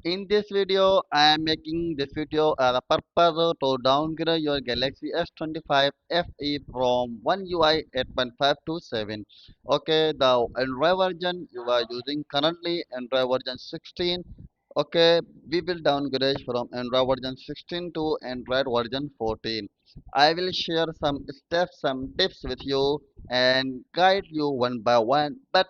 In this video, I am making this video as a purpose to downgrade your Galaxy S25 FE from one UI 8.5 to 7. Okay, the Android version you are using currently Android version 16. Okay, we will downgrade from Android version 16 to Android version 14. I will share some steps, some tips with you and guide you one by one. But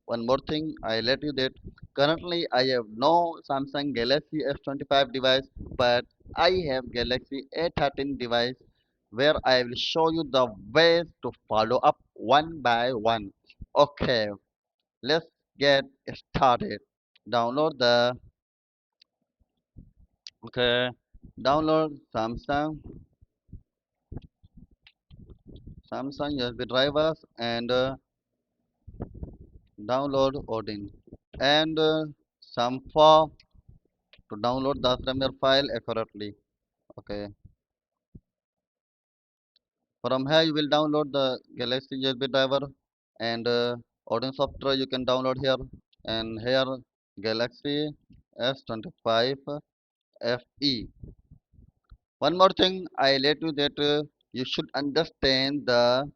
one more thing, I let you that currently I have no Samsung Galaxy S25 device, but I have Galaxy A13 device where I will show you the ways to follow up one by one. Okay, let's get started. Download the okay, download Samsung USB drivers and download Odin and some for to download the firmware file accurately. Okay. From here, you will download the Galaxy USB driver and Odin software you can download here. And here, Galaxy S25 FE. One more thing, I let you that you should understand the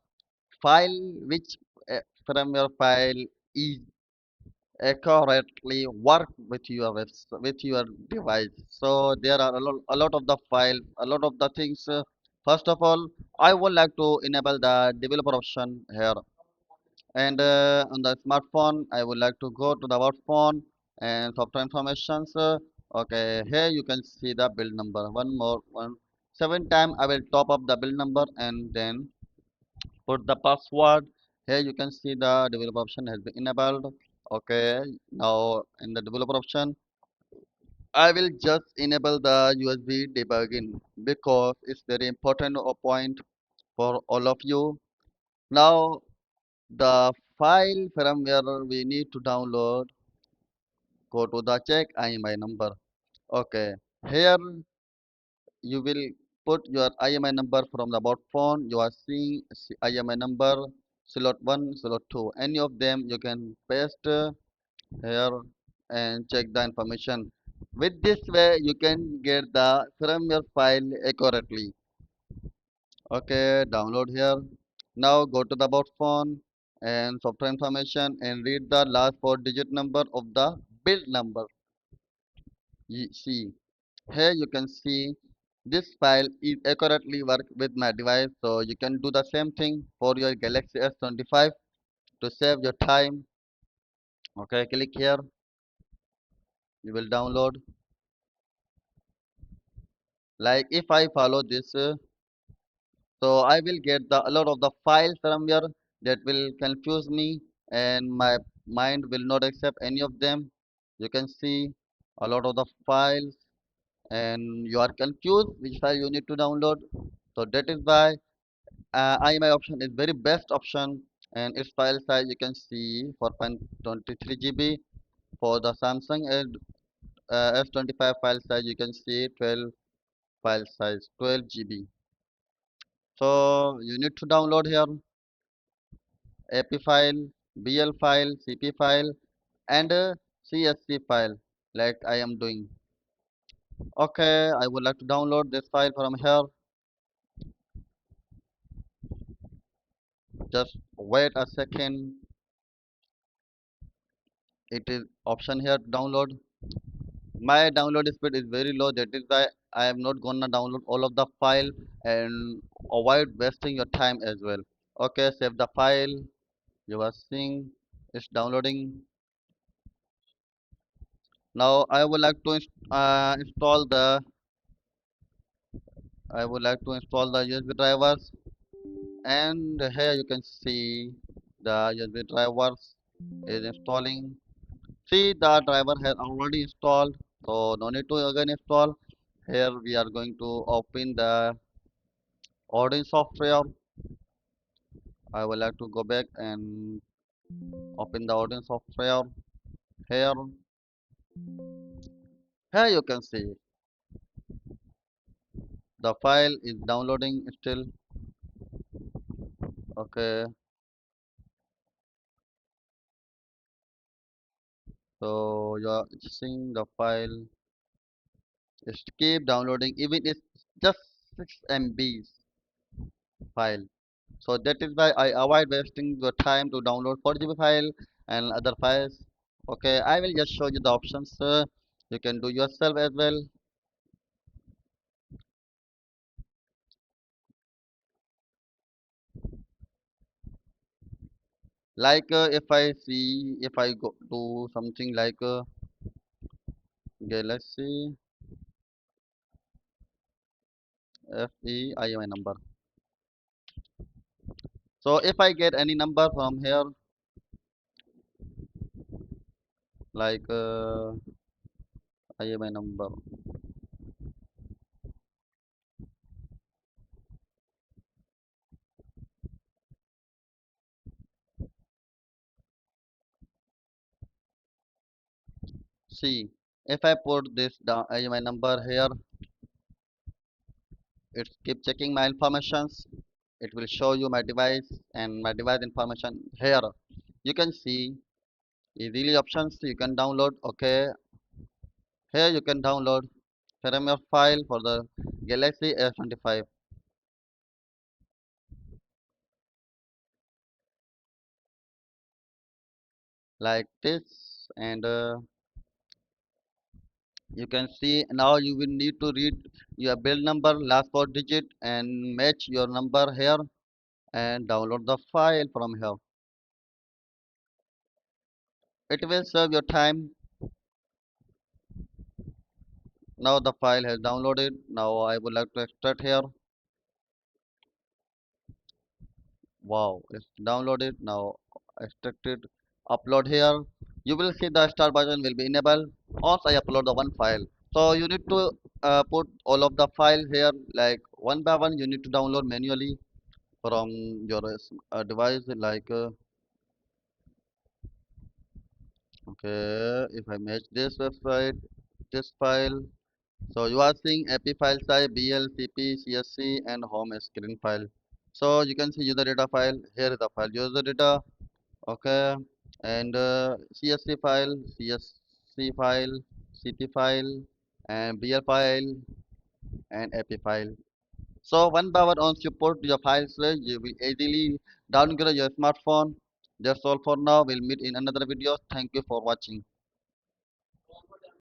file which firmware file is accurately work with your with your device. So there are a lot of the file, a lot of the things. First of all, I would like to enable the developer option here, and on the smartphone I would like to go to the about phone and software informations. Okay, here you can see the build number. One more one 7 time I will top up the build number and then put the password. Here you can see the developer option has been enabled. Okay, now in the developer option I will just enable the USB debugging because it's very important point for all of you. Now the file firmware we need to download, go to the check IMI number. Okay, here you will put your IMI number from the about phone. You are seeing IMI number slot 1, slot 2. Any of them you can paste here and check the information. With this way, you can get the firmware file accurately. Okay, download here. Now go to the about phone and software information and read the last four digit number of the build number. You see, here you can see this file is accurately work with my device. So you can do the same thing for your Galaxy S25 to save your time. Okay, click here. You will download. Like if I follow this, so I will get the a lot of the files from here that will confuse me and my mind will not accept any of them. You can see a lot of the files and you are confused which file you need to download. So that is why IMI option is very best option, and its file size you can see 4.23 GB. For the Samsung S25 file size you can see 12 file size 12 GB. So you need to download here AP file, BL file, CP file, and CSC file like I am doing. Okay, I would like to download this file from here. Just wait a second. It is option here to download. My download speed is very low. That is why I am not gonna download all of the file and avoid wasting your time as well. Okay, save the file. You are seeing it's downloading. Now install the I would like to install the USB drivers, and here you can see the USB drivers is installing. See, the driver has already installed, so no need to again install. Here we are going to open the Odin software. I would like to go back and open the Odin software. Here, here you can see the file is downloading still. Okay, So you're seeing the file, just keep downloading, even it's just 6 MB file. So that is why I avoid wasting your time to download 4 GB file and other files. Okay, I will just show you the options. You can do yourself as well. Like if I go do something like Galaxy FE IMI number. So if I get any number from here, like IMI number, see, if I put this down IMI number here, it keep checking my informations. It will show you my device and my device information here. You can see easily options you can download. Okay, here you can download firmware file for the Galaxy S25 like this, and you can see now you will need to read your build number, last 4 digit, and match your number here and download the file from here. It will save your time. Now the file has downloaded. Now I would like to extract here. Wow, it's downloaded. Now extracted. Upload here. You will see the start button will be enabled. Also, I upload the one file. So you need to put all of the files here, like one by one. You need to download manually from your device. Like okay, if I match this website, this file. So you are seeing AP file type BL, CP, CSC, and home screen file. So you can see user data file. Here is the file user data. Okay, and CSC file, CSC file, CP file, and BL file, and AP file. So one by one, once you put your files, you will easily downgrade your smartphone. That's all for now. We'll meet in another video. Thank you for watching.